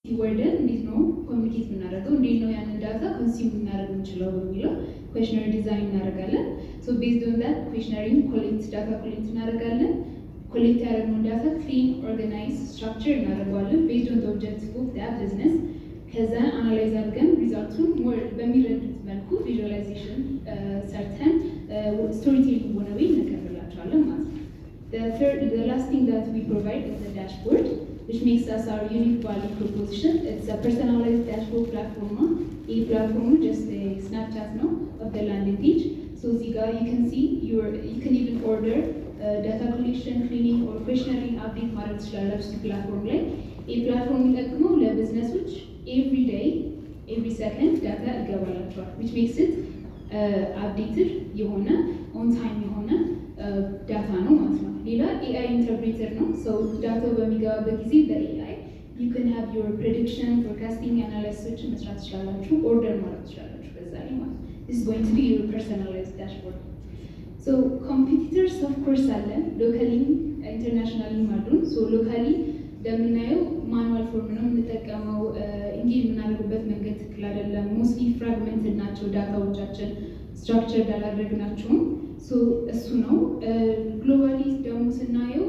ወርደን እንዴት ነው ኮሚኒኬት የምናደርገው እንዴት ነው ያንን ዳታ ኮንሱም እናደርግ እንችላለን በሚለው ኩዌሽነሪ ዲዛይን እናደርጋለን። ሶ ቤዝድ ኦን ዳት ኩዌሽነሪ ዳታ ኮሌክት እናደርጋለን። ኮሌክት ያደረግነውን ዳታ ክሊን ኦርጋናይዝ ስትራክቸር እናደርገዋለን ቤዝድ ኦን ኦብጀክቲቭ ኦፍ ዳት ቢዝነስ። ከዛ አናላይዝ አድርገን ሪዛልቱን ሞር በሚረዱት መልኩ ቪዥዋላይዜሽን ሰርተን ስቶሪ ቴሊንግ በሆነ ወይ እናቀርብላቸዋለን ማለት ነው። The last thing that we provide is a dashboard, which makes us our unique value proposition. It's a personalized dashboard platform. A platform just a snapshot now of the landing page. So Ziga, you can see you can even order data collection, cleaning, or questionnaire update market strategy platform. Like a platform like more business which every day, every second data available, which makes it updated. Yona on time yona data no ማለት ነው። ሌላ AI ኢንተርፕሬተር ነው። ሶ ዳታው በሚገባበት ጊዜ በAI you can have your prediction, forecasting, analysis መስራት ትችላላችሁ፣ ኦርደር ማድረግ ትችላላችሁ በዛ ላይ ማለት ነው። This is going to be your personalized dashboard. So competitors of course አለን ሎካሊ ኢንተርናሽናሊ አሉን። ሶ ሎካሊ እንደምናየው ማኑዋል ፎርም ነው የምንጠቀመው። እንግዲህ የምናደርግበት መንገድ ትክክል አይደለም። ሞስትሊ ፍራግመንትድ ናቸው ዳታዎቻችን ስትራክቸር አላደረግናቸውም። ሶ እሱ ነው። ግሎባሊ ደግሞ ስናየው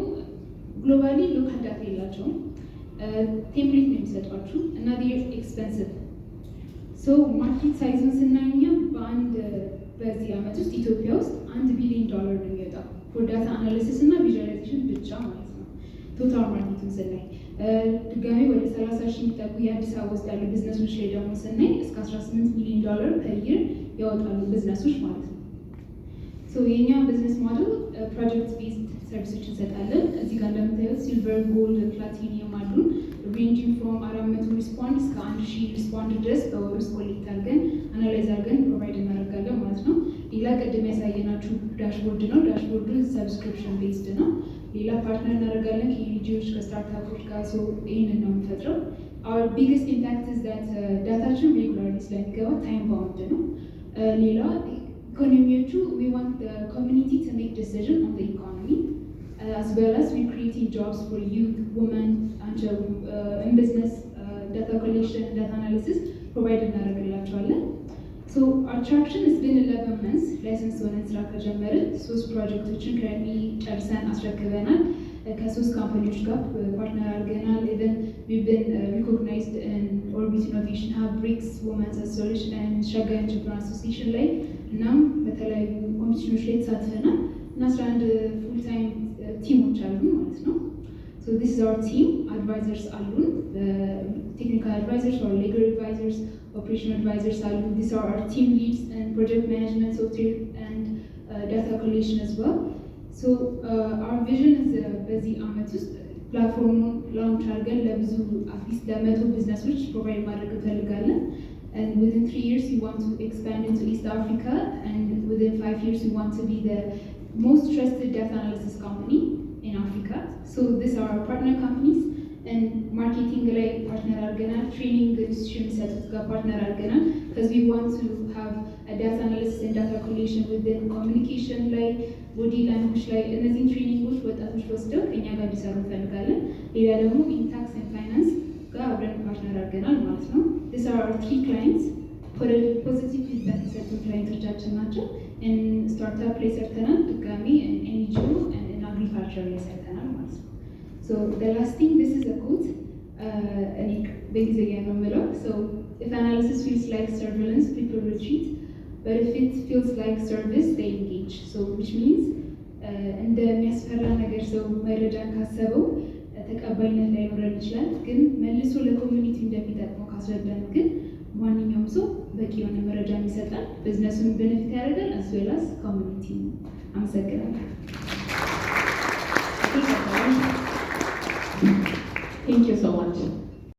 ግሎባሊ ሎካል ዳታ የላቸውም። ቴምፕሌት ነው የሚሰጧችሁ እና ዴር ኤክስፐንሲቭ። ሶ ማርኬት ሳይዝን ስናየኛ በዚህ ዓመት ውስጥ ኢትዮጵያ ውስጥ $1 ቢሊዮን ነው የሚወጣው ፎር ዳታ አናሊሲስ እና ቪዥዋላይዜሽን ብቻ ማለት ነው። ቶታል ማርኬቱን ስናይ ድጋሚ ወደ 30 ሺህ የሚጠጉ የአዲስ አበባ ውስጥ ያሉ ቢዝነሶች ላይ ደግሞ ስናይ እስከ $18 ሚሊዮን ፐር ያወጣሉ ቢዝነሶች ማለት ነው። ሶ የኛ ቢዝነስ ሞዴል ፕሮጀክት ቤዝድ ሰርቪሶች እንሰጣለን። እዚህ ጋር እንደምታዩት ሲልቨር፣ ጎልድ፣ ፕላቲኒየም አሉን ሬንጂንግ ፍሮም 400 ሪስፖንድ እስከ 1000 ሪስፖንድ ድረስ በወር ውስጥ ኮሌክት አድርገን አናላይዝ አድርገን ፕሮቫይድ እናደርጋለን ማለት ነው። ሌላ ቅድም ያሳየናችሁ ዳሽቦርድ ነው። ዳሽቦርዱ ሰብስክሪፕሽን ቤዝድ ነው። ሌላ ፓርትነር እናደርጋለን ከኤንጂኦዎች ከስታርታፖች ጋር። ሶ ይህንን ነው የምንፈጥረው። our biggest impact is that ዳታችን ሬጉላርሊ ስለሚገባ ታይም ባውንድ ነው። ሌላ ኢኮኖሚዎቹ we want the community to make decision on the economy as well as we creating jobs for youth, women and in business data collection, data analysis provide እናደርግላቸዋለን። So our traction has been 11 months ላይሰንስ ሆነን ስራ ከጀመርን 3 ፕሮጀክቶችን ከኒ ጨርሰን አስረክበናል። ከ3 ካምፓኒዎች ጋር ፓርትነር አድርገናል። even we've been recognized in Orbit Innovation Hub, BRICS, Women's Association and ሸገር ኢንተርፕረነር አሶሲዬሽን ላይ እናም በተለያዩ ኮምፒቲሽኖች ላይ ተሳትፈናል እና 11 ፉል ታይም ቲሞች አሉ ማለት ነው። So this is our team. Advisors alone, technical advisors or legal advisors, operational advisors alone. These are our team leads and project management, software and data collection as well. So our vision is በዚህ ዓመት ውስጥ ፕላትፎርሙን ላውንች አድርገን ለብዙ አትሊስት ለ100 ቢዝነሶች ፕሮቫይድ ማድረግ እንፈልጋለን። And within 3 years we want to expand into East Africa, and within 5 years we want to be the most trusted data analysis company in Africa. So these are our partner companies, and marketing ላይ partner አድርገናል። training institution ሰጥተን ጋር partner አድርገናል because we want to have a data analysis and data collection within communication ላይ body language ላይ እነዚህን ትሬኒንጎች ወጣቶች ወስደው ከኛ ጋር እንዲሰሩ እንፈልጋለን። ሌላ ደግሞ in tax and finance ጋር አብረን partner አድርገናል ማለት ነው። These are our 3 clients. positive feedback የሰጡ ክላይንቶቻችን ናቸው። in startup ላይ ሰርተናል፣ ድጋሚ in NGO and in agriculture ላይ ሰርተናል ማለት ነው። So the last thing, this is a quote እኔ በእንግሊዝኛ ነው የምለው። So if analysis feels like surveillance, people retreat, but if it feels like service, they engage. So which means እንደሚያስፈራ ነገር ሰው መረጃን ካሰበው ተቀባይነት ላይኖረን ይችላል፣ ግን መልሶ ለኮሚኒቲ እንደሚጠቅመው ካስረዳን ግን ማንኛውም ሰው በቂ የሆነ መረጃ ይሰጣል፣ ቢዝነሱን ቤኔፊት ያደርጋል as well as ኮሚኒቲ። አመሰግናለሁ። Thank you so much.